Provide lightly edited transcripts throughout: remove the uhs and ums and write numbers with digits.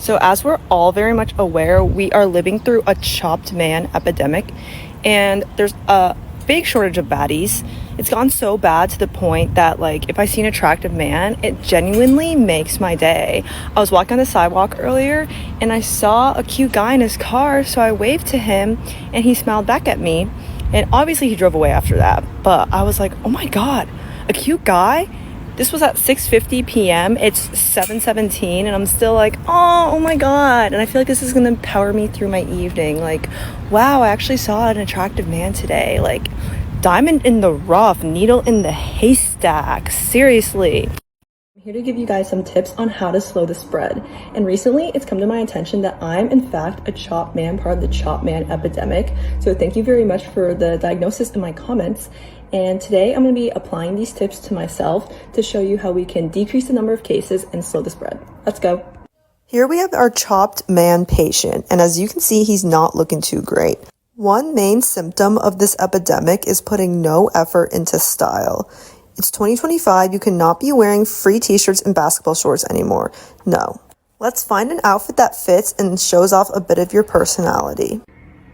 So, as we're all very much aware, we are living through a chopped man epidemic, and there's a big shortage of baddies. It's gone so bad to the point that, like, if I see an attractive man, it genuinely makes my day. I was walking on the sidewalk earlier and I saw a cute guy in his car, so I waved to him and he smiled back at me. And obviously, he drove away after that. But I was like, oh my god, a cute guy? This was at 6:50 p.m. It's 7:17 and I'm still like, oh my god. And I feel like this is going to power me through my evening. Like, wow, I actually saw an attractive man today. Like, diamond in the rough, needle in the haystack. Seriously. I'm here to give you guys some tips on how to slow the spread. And recently, it's come to my attention that I'm, in fact, a chop man, part of the chop man epidemic. So thank you very much for the diagnosis in my comments. And today, I'm going to be applying these tips to myself to show you how we can decrease the number of cases and slow the spread. Let's go. Here we have our chopped man patient. And as you can see, he's not looking too great. One main symptom of this epidemic is putting no effort into style. It's 2025, you cannot be wearing free t-shirts and basketball shorts anymore. No. Let's find an outfit that fits and shows off a bit of your personality.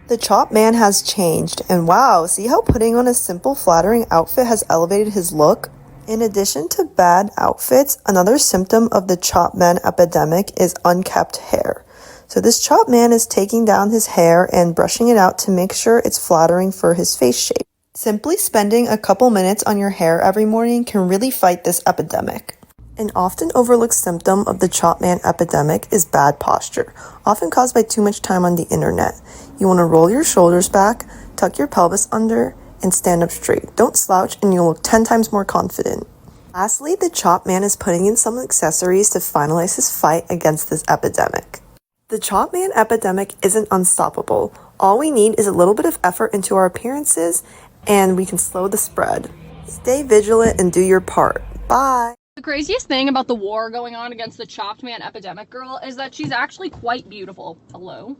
The chop man has changed, and wow, see how putting on a simple, flattering outfit has elevated his look? In addition to bad outfits, another symptom of the chop man epidemic is unkept hair. So this chop man is taking down his hair and brushing it out to make sure it's flattering for his face shape. Simply spending a couple minutes on your hair every morning can really fight this epidemic. An often overlooked symptom of the chop man epidemic is bad posture, often caused by too much time on the internet. You want to roll your shoulders back, tuck your pelvis under, and stand up straight. Don't slouch and you'll look 10 times more confident. Lastly, the chop man is putting in some accessories to finalize his fight against this epidemic. The chop man epidemic isn't unstoppable. All we need is a little bit of effort into our appearances and we can slow the spread. Stay vigilant and do your part. Bye! The craziest thing about the war going on against the chopped man epidemic girl is that she's actually quite beautiful. Hello?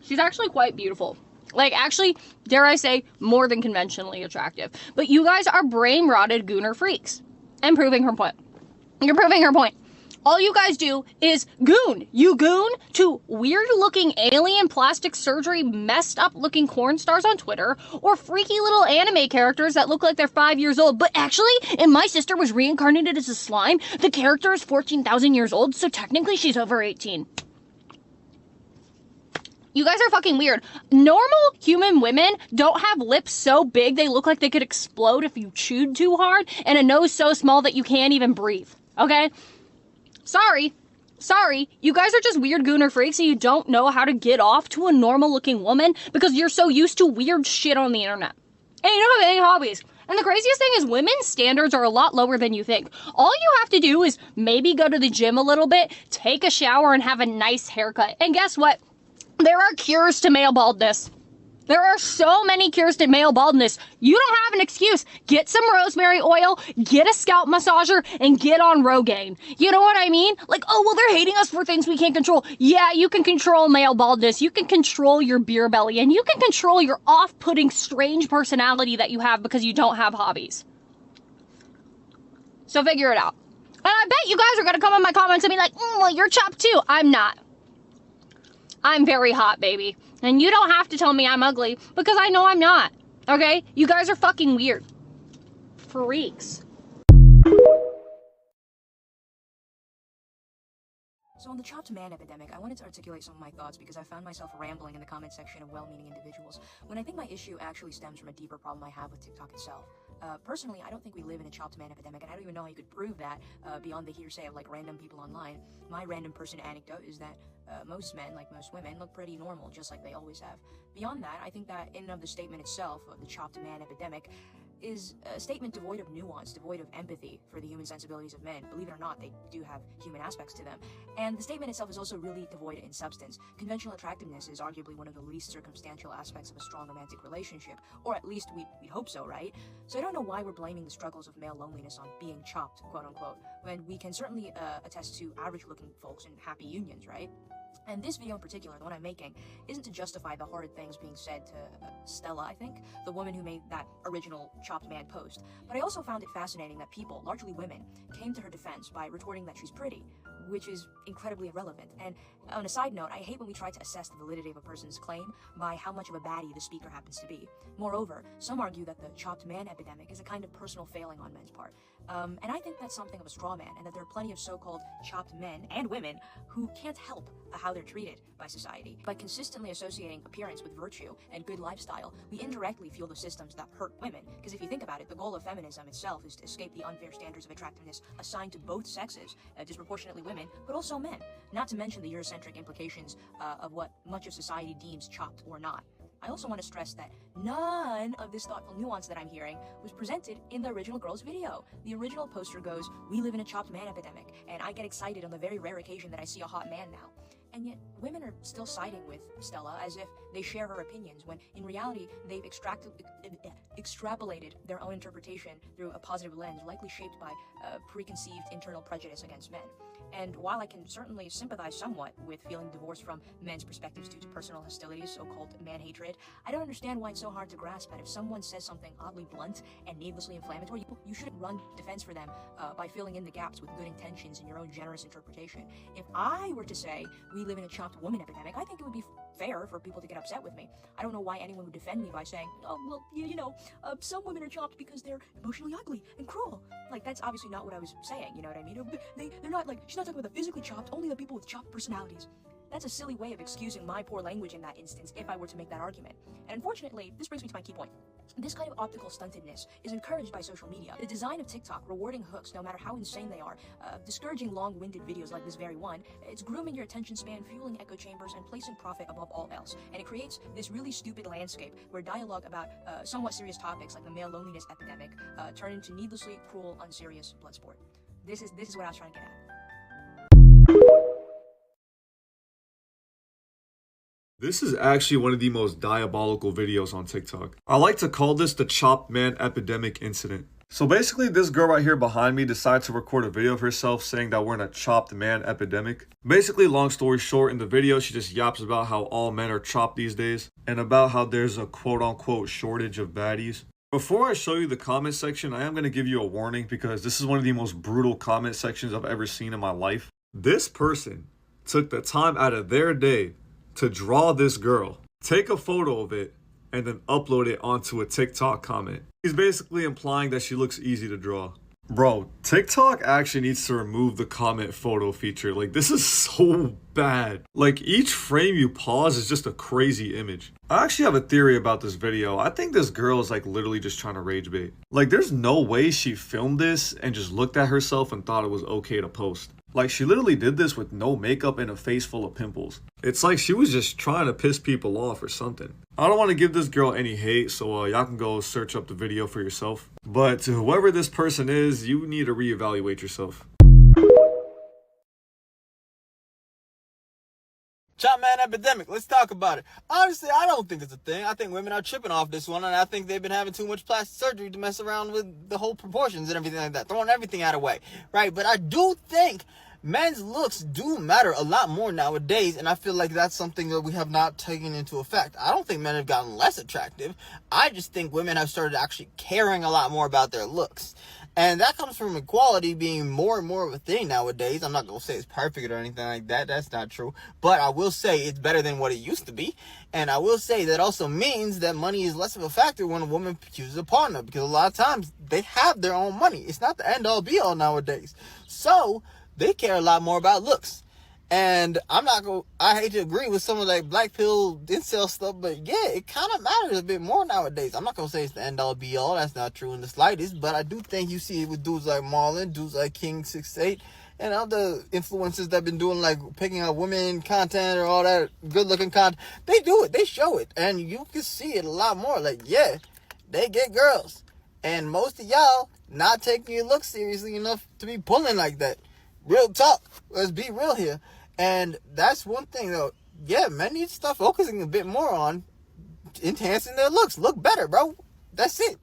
She's actually quite beautiful. Like, actually, dare I say, more than conventionally attractive. But you guys are brain-rotted gooner freaks. And proving her point. You're proving her point. All you guys do is goon. You goon to weird-looking alien plastic surgery messed up-looking porn stars on Twitter or freaky little anime characters that look like they're 5 years old. But actually, if my sister was reincarnated as a slime, the character is 14,000 years old, so technically she's over 18. You guys are fucking weird. Normal human women don't have lips so big they look like they could explode if you chewed too hard, and a nose so small that you can't even breathe, okay? Sorry, you guys are just weird gooner freaks and you don't know how to get off to a normal looking woman because you're so used to weird shit on the internet. And you don't have any hobbies. And the craziest thing is women's standards are a lot lower than you think. All you have to do is maybe go to the gym a little bit, take a shower, and have a nice haircut. And guess what? There are cures to male baldness. There are so many cures to male baldness. You don't have an excuse. Get some rosemary oil, get a scalp massager, and get on Rogaine. You know what I mean? Like, oh, well, they're hating us for things we can't control. Yeah, you can control male baldness. You can control your beer belly, and you can control your off-putting, strange personality that you have because you don't have hobbies. So figure it out. And I bet you guys are going to come in my comments and be like, well, you're chopped too. I'm not. I'm very hot, baby. And you don't have to tell me I'm ugly, because I know I'm not. Okay? You guys are fucking weird. Freaks. So on the chopped man epidemic, I wanted to articulate some of my thoughts because I found myself rambling in the comment section of well-meaning individuals, when I think my issue actually stems from a deeper problem I have with TikTok itself. Personally, I don't think we live in a chopped man epidemic, and I don't even know how you could prove that beyond the hearsay of, like, random people online. My random person anecdote is that most men, like most women, look pretty normal, just like they always have. Beyond that, I think that in and of the statement itself of the chopped man epidemic is a statement devoid of nuance, devoid of empathy for the human sensibilities of men. Believe it or not, they do have human aspects to them. And the statement itself is also really devoid in substance. Conventional attractiveness is arguably one of the least circumstantial aspects of a strong romantic relationship, or at least we'd hope so, right? So I don't know why we're blaming the struggles of male loneliness on being chopped, quote unquote, when we can certainly attest to average looking folks in happy unions, right? And this video in particular, the one I'm making, isn't to justify the horrid things being said to Stella, I think, the woman who made that original chopped man post. But I also found it fascinating that people, largely women, came to her defense by retorting that she's pretty, which is incredibly irrelevant. And on a side note, I hate when we try to assess the validity of a person's claim by how much of a baddie the speaker happens to be. Moreover, some argue that the chopped man epidemic is a kind of personal failing on men's part. And I think that's something of a straw man, and that there are plenty of so-called chopped men and women who can't help how they're treated by society. By consistently associating appearance with virtue and good lifestyle, we indirectly fuel the systems that hurt women. Because if you think about it, the goal of feminism itself is to escape the unfair standards of attractiveness assigned to both sexes, disproportionately women, but also men. Not to mention the Eurocentric implications of what much of society deems chopped or not. I also want to stress that none of this thoughtful nuance that I'm hearing was presented in the original girl's video. The original poster goes, "We live in a chopped man epidemic," and I get excited on the very rare occasion that I see a hot man now. And yet, women are still siding with Stella as if they share her opinions, when in reality, they've extrapolated their own interpretation through a positive lens, likely shaped by preconceived internal prejudice against men. And while I can certainly sympathize somewhat with feeling divorced from men's perspectives due to personal hostilities, so-called man-hatred, I don't understand why it's so hard to grasp that if someone says something oddly blunt and needlessly inflammatory, you shouldn't run defense for them by filling in the gaps with good intentions in your own generous interpretation. If I were to say, we live in a chopped woman epidemic, I think it would be fair for people to get upset with me. I don't know why anyone would defend me by saying, oh, well, some women are chopped because they're emotionally ugly and cruel. Like, that's obviously not what I was saying, you know what I mean? They're not like, she's not talking about the physically chopped, only the people with chopped personalities. That's a silly way of excusing my poor language in that instance if I were to make that argument. And unfortunately, this brings me to my key point. This kind of optical stuntedness is encouraged by social media. The design of TikTok, rewarding hooks no matter how insane they are, discouraging long-winded videos like this very one, it's grooming your attention span, fueling echo chambers, and placing profit above all else. And it creates this really stupid landscape where dialogue about somewhat serious topics like the male loneliness epidemic turn into needlessly cruel, unserious blood sport. This is what I was trying to get at. This is actually one of the most diabolical videos on TikTok. I like to call this the chopped man epidemic incident. So basically, this girl right here behind me decided to record a video of herself saying that we're in a chopped man epidemic. Basically, long story short, in the video, she just yaps about how all men are chopped these days and about how there's a quote-unquote shortage of baddies. Before I show you the comment section, I am going to give you a warning because this is one of the most brutal comment sections I've ever seen in my life. This person took the time out of their day to draw this girl, take a photo of it, and then upload it onto a TikTok comment. He's basically implying that she looks easy to draw. Bro, TikTok actually needs to remove the comment photo feature. Like, this is so bad. Like, each frame you pause is just a crazy image. I actually have a theory about this video. I think this girl is like literally just trying to rage bait. Like, there's no way she filmed this and just looked at herself and thought it was okay to post. Like, she literally did this with no makeup and a face full of pimples. It's like she was just trying to piss people off or something. I don't want to give this girl any hate, so y'all can go search up the video for yourself. But to whoever this person is, you need to reevaluate yourself. Chop man epidemic, let's talk about it. Honestly, I don't think it's a thing. I think women are tripping off this one, and I think they've been having too much plastic surgery to mess around with the whole proportions and everything like that, throwing everything out of the way, right? But I do think men's looks do matter a lot more nowadays, and I feel like that's something that we have not taken into effect. I don't think men have gotten less attractive. I just think women have started actually caring a lot more about their looks. And that comes from equality being more and more of a thing nowadays. I'm not going to say it's perfect or anything like that. That's not true. But I will say it's better than what it used to be. And I will say that also means that money is less of a factor when a woman chooses a partner. Because a lot of times they have their own money. It's not the end all be all nowadays. So they care a lot more about looks. And I hate to agree with some of that black pill incel stuff, but yeah, it kind of matters a bit more nowadays. I'm not going to say it's the end all be all. That's not true in the slightest, but I do think you see it with dudes like Marlon, dudes like King68, and other influencers that have been doing like picking out women content or all that good looking content. They do it. They show it. And you can see it a lot more. Like, yeah, they get girls. And most of y'all not taking your look seriously enough to be pulling like that. Real talk. Let's be real here. And that's one thing, though. Yeah, men need to start focusing a bit more on enhancing their looks. Look better, bro. That's it.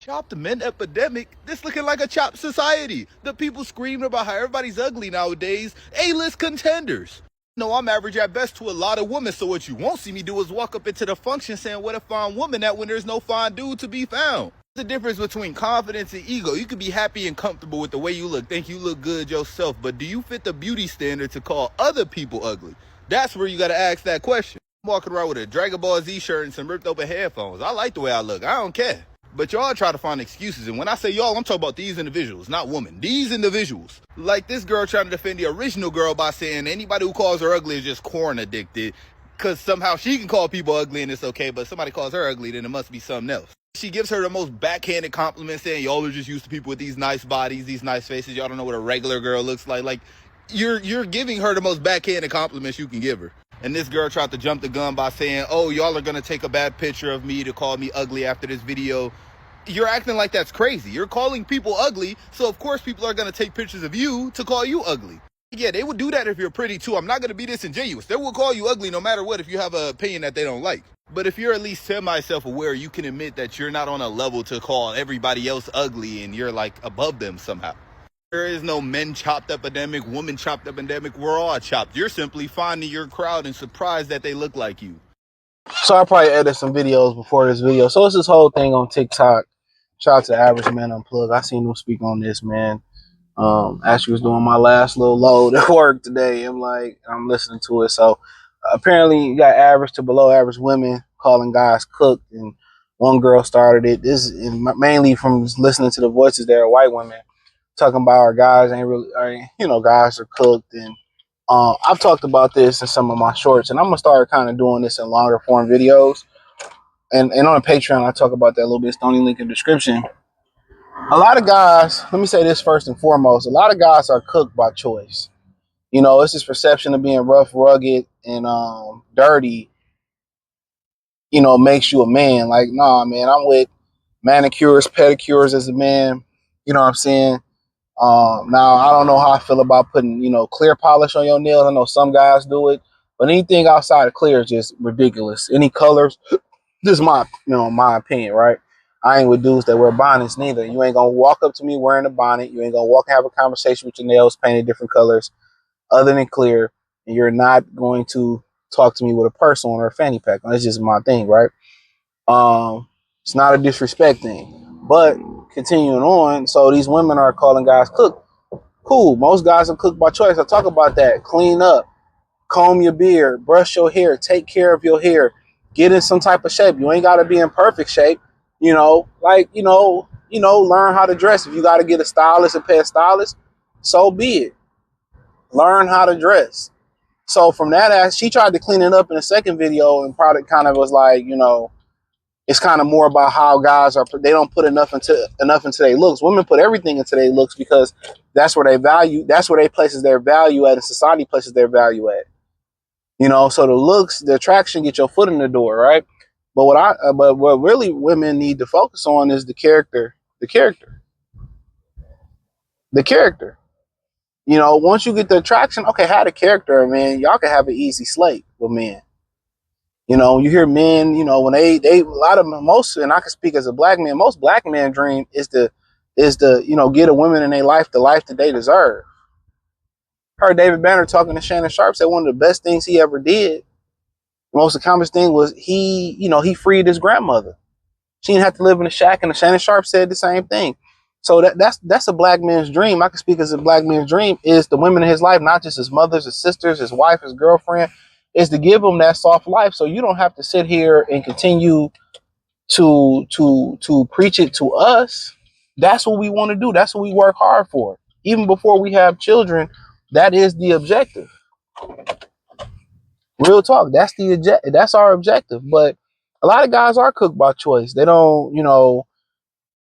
Chopped men epidemic? This looking like a chopped society. The people screaming about how everybody's ugly nowadays. A-list contenders. No, I'm average at best to a lot of women, so what you won't see me do is walk up into the function saying, what a fine woman at, when there's no fine dude to be found. The difference between confidence and ego. You can be happy and comfortable with the way you look, think you look good yourself, but do you fit the beauty standard to call other people ugly? That's where you gotta ask that question. I'm walking around with a Dragon Ball Z shirt and some ripped open headphones. I like the way I look, I don't care. But y'all try to find excuses, and when I say y'all, I'm talking about these individuals, not women. These individuals. Like this girl trying to defend the original girl by saying anybody who calls her ugly is just corn addicted, because somehow she can call people ugly and it's okay, but somebody calls her ugly, then it must be something else. She gives her the most backhanded compliment saying, y'all are just used to people with these nice bodies, these nice faces. Y'all don't know what a regular girl looks like. Like, you're giving her the most backhanded compliments you can give her. And this girl tried to jump the gun by saying, oh, y'all are going to take a bad picture of me to call me ugly after this video. You're acting like that's crazy. You're calling people ugly, so of course people are going to take pictures of you to call you ugly. Yeah, they would do that if you're pretty too. I'm not going to be disingenuous. They will call you ugly no matter what if you have an opinion that they don't like. But if you're at least semi-self-aware, you can admit that you're not on a level to call everybody else ugly and you're like above them somehow. There is no men chopped epidemic, woman chopped epidemic. We're all chopped. You're simply finding your crowd and surprised that they look like you. So I probably edit some videos before this video. So it's this whole thing on TikTok. Shout out to Average Man Unplugged. I seen him speak on this, man. Actually was doing my last little load at work today. I'm listening to it. So apparently you got average to below average women calling guys cooked, and one girl started it. This is mainly from listening to the voices there are white women talking about our guys ain't really, guys are cooked. And I've talked about this in some of my shorts, and I'm gonna start kind of doing this in longer form videos. And on a Patreon, I talk about that a little bit. It's the only link in the description. A lot of guys, let me say this first and foremost, a lot of guys are cooked by choice. You know, it's this perception of being rough, rugged, and dirty, makes you a man. Like, nah, man, I'm with manicures, pedicures as a man. You know what I'm saying? Now, I don't know how I feel about putting, clear polish on your nails. I know some guys do it, but anything outside of clear is just ridiculous. Any colors, this is my opinion, right? I ain't with dudes that wear bonnets neither. You ain't gonna walk up to me wearing a bonnet. You ain't gonna walk and have a conversation with your nails painted different colors other than clear. And you're not going to talk to me with a purse on or a fanny pack on. It's just my thing, right? It's not a disrespect thing. But continuing on, so these women are calling guys cook. Cool. Most guys are cooked by choice. I talk about that. Clean up, comb your beard, brush your hair, take care of your hair, get in some type of shape. You ain't got to be in perfect shape, learn how to dress. If you got to get a stylist and pay a stylist, so be it. Learn how to dress. So from that, she tried to clean it up in the second video, and probably kind of was like, it's kind of more about how guys they don't put enough into their looks. Women put everything into their looks because that's where they places their value at, and society places their value at. So the looks, the attraction, get your foot in the door, right? But what really women need to focus on is the character, the character. Once you get the attraction, okay, have the character, man. Y'all can have an easy slate with men. You hear men, when they a lot of most, and I can speak as a black man, most black men dream is to, get a woman in their life, the life that they deserve. Heard David Banner talking to Shannon Sharp, said one of the best things he ever did, the most accomplished thing was he freed his grandmother. She didn't have to live in a shack, and Shannon Sharp said the same thing. So that's a black man's dream. I can speak as a black man's dream is the women in his life, not just his mothers, his sisters, his wife, his girlfriend, is to give him that soft life. So you don't have to sit here and continue to preach it to us. That's what we want to do. That's what we work hard for. Even before we have children, that is the objective. Real talk. That's our objective. But a lot of guys are cooked by choice. They don't,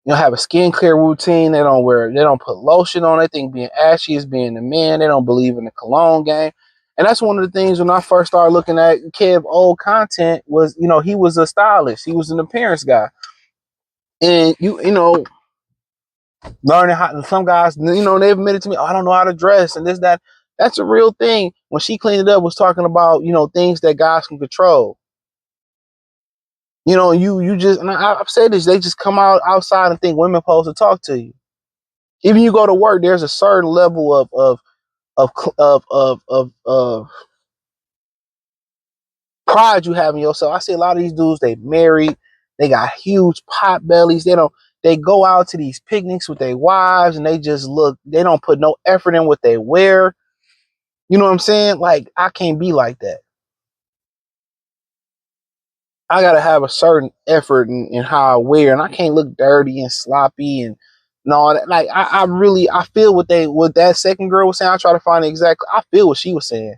have a skincare routine. They don't put lotion on. They think being ashy is being a man. They don't believe in the cologne game. And that's one of the things when I first started looking at Kev old content was, he was a stylist. He was an appearance guy. And learning how, some guys, they admitted to me, oh, I don't know how to dress and this, that. That's a real thing. When she cleaned it up, was talking about, things that guys can control. You just, and I've said this, they just come outside and think women supposed to talk to you. Even you go to work, there's a certain level of pride you have in yourself. I see a lot of these dudes, they married, they got huge pot bellies. They go out to these picnics with their wives and they don't put no effort in what they wear. You know what I'm saying? Like, I can't be like that. I gotta have a certain effort in how I wear, and I can't look dirty and sloppy and all that. Like, I feel what that second girl was saying. I try to find I feel what she was saying.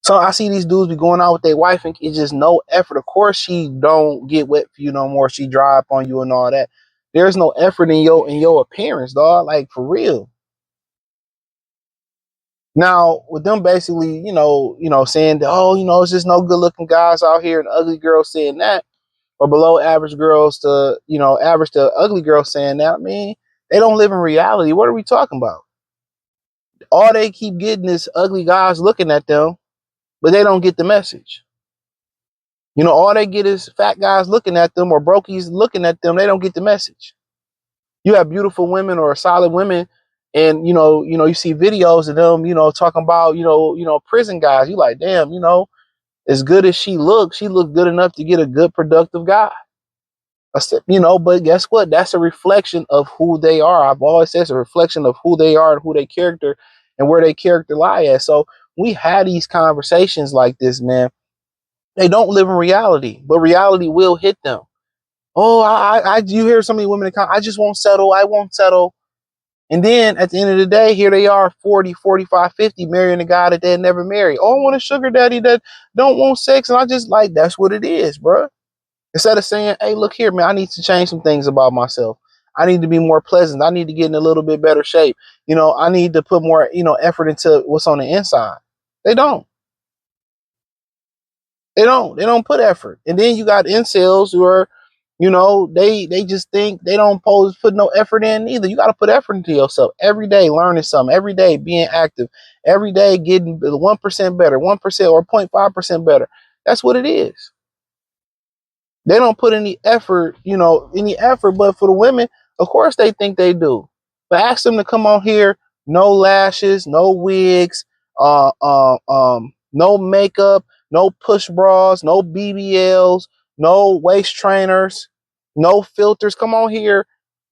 So I see these dudes be going out with their wife and it's just no effort. Of course she don't get wet for you no more. She dry up on you and all that. There's no effort in your appearance, dog. Like, for real. Now, with them basically, saying that, oh, it's just no good looking guys out here and ugly girls saying that, or below average girls to, average to ugly girls saying that, I mean, they don't live in reality. What are we talking about? All they keep getting is ugly guys looking at them, but they don't get the message. All they get is fat guys looking at them or brokies looking at them. They don't get the message. You have beautiful women or solid women, and you see videos of them, talking about, prison guys. You like, damn, as good as she looked good enough to get a good productive guy. But guess what? That's a reflection of who they are. I've always said it's a reflection of who they are and who they character and where they character lie at. So we had these conversations like this, man. They don't live in reality, but reality will hit them. Oh, you hear so many women that come, I just won't settle. I won't settle. And then at the end of the day, here they are, 40, 45, 50, marrying a guy that they never married. Oh, I want a sugar daddy that don't want sex. And I just like, that's what it is, bro. Instead of saying, hey, look here, man, I need to change some things about myself. I need to be more pleasant. I need to get in a little bit better shape. I need to put more, effort into what's on the inside. They don't. They don't put effort. And then you got incels who are, they just think they don't put no effort in either. You got to put effort into yourself every day, learning something, every day being active, every day getting 1% better, 1% or 0.5% better. That's what it is. They don't put any effort, but for the women, of course they think they do. But ask them to come on here, no lashes, no wigs, no makeup, no push bras, no BBLs, no waist trainers, no filters. Come on here,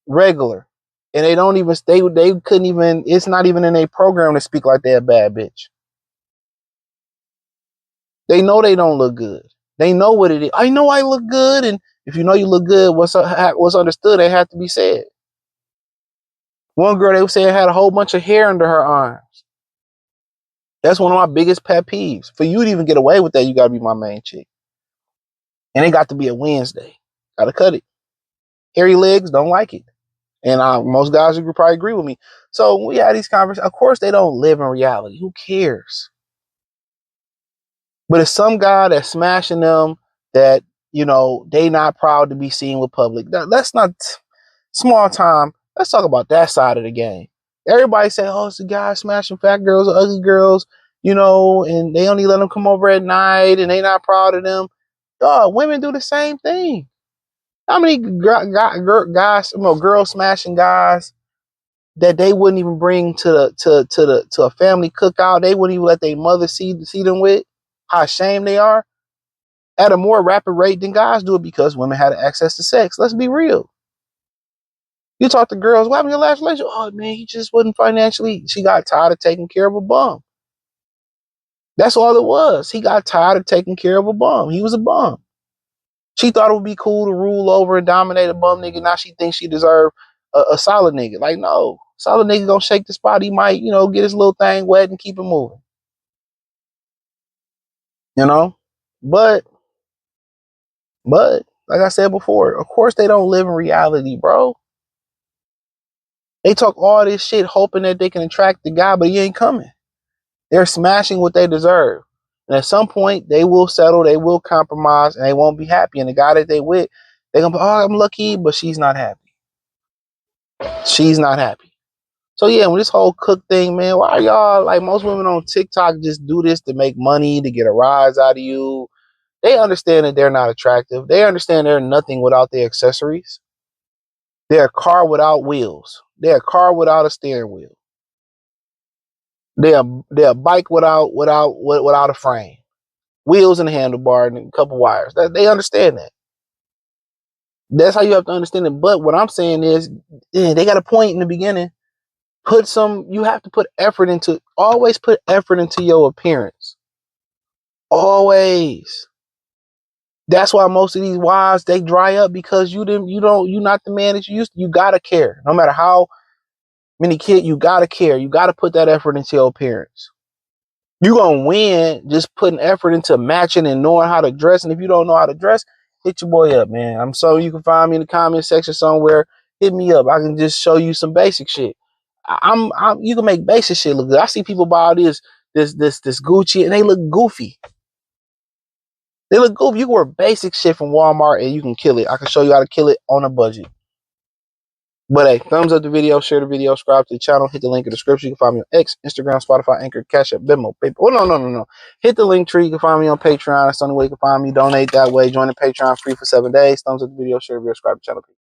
regular. And they don't even they couldn't even, it's not even in a program to speak like they're a bad bitch. They know they don't look good. They know what it is. I know I look good, and if you know you look good, what's understood, they have to be said. One girl, they were saying, had a whole bunch of hair under her arms. That's one of my biggest pet peeves. For you to even get away with that, you got to be my main chick. And it got to be a Wednesday. Got to cut it. Hairy legs, don't like it. And most guys would probably agree with me. So we had these conversations. Of course, they don't live in reality. Who cares? But it's some guy that's smashing them that, they not proud to be seen with public. That's not small time. Let's talk about that side of the game. Everybody say, oh, it's a guy smashing fat girls or ugly girls, and they only let them come over at night and they not proud of them. Dog, women do the same thing. How many guys, girls smashing guys that they wouldn't even bring to a family cookout? They wouldn't even let their mother see them with. How ashamed they are at a more rapid rate than guys do it because women had access to sex. Let's be real. You talk to girls, what happened to your last relationship? Oh man, he just wasn't financially. She got tired of taking care of a bum. That's all it was. He got tired of taking care of a bum. He was a bum. She thought it would be cool to rule over and dominate a bum nigga. Now she thinks she deserves a solid nigga. Like, no, solid nigga gonna shake the spot. He might, get his little thing wet and keep it moving. But like I said before, of course they don't live in reality, bro. They talk all this shit hoping that they can attract the guy, but he ain't coming. They're smashing what they deserve. And at some point, they will settle, they will compromise, and they won't be happy. And the guy that they with, they're going to be, oh, I'm lucky, but she's not happy. She's not happy. So yeah, with this whole cook thing, man, why are y'all, like most women on TikTok just do this to make money, to get a rise out of you? They understand that they're not attractive. They understand they're nothing without their accessories. They're a car without wheels. They're a car without a steering wheel. They're a bike without a frame. wheels and a handlebar and a couple wires. They understand that. That's how you have to understand it. But what I'm saying is, they got a point in the beginning. You have to put effort into, always put effort into your appearance. Always. That's why most of these wives, they dry up, because you're not the man that you used to. You gotta care. No matter how many kids, you gotta care. You gotta put that effort into your appearance. You're gonna win just putting effort into matching and knowing how to dress. And if you don't know how to dress, hit your boy up, man. You can find me in the comment section somewhere. Hit me up. I can just show you some basic shit. You can make basic shit look good. I see people buy this Gucci and they look goofy. They look goofy. You can wear basic shit from Walmart and you can kill it. I can show you how to kill it on a budget. But hey, thumbs up the video, share the video, subscribe to the channel, hit the link in the description. You can find me on X, Instagram, Spotify, Anchor, Cash App, Venmo, PayPal. Oh, no. Hit the link tree. You can find me on Patreon. That's the only way you can find me. Donate that way. Join the Patreon free for 7 days. Thumbs up the video, share the video, subscribe to the channel.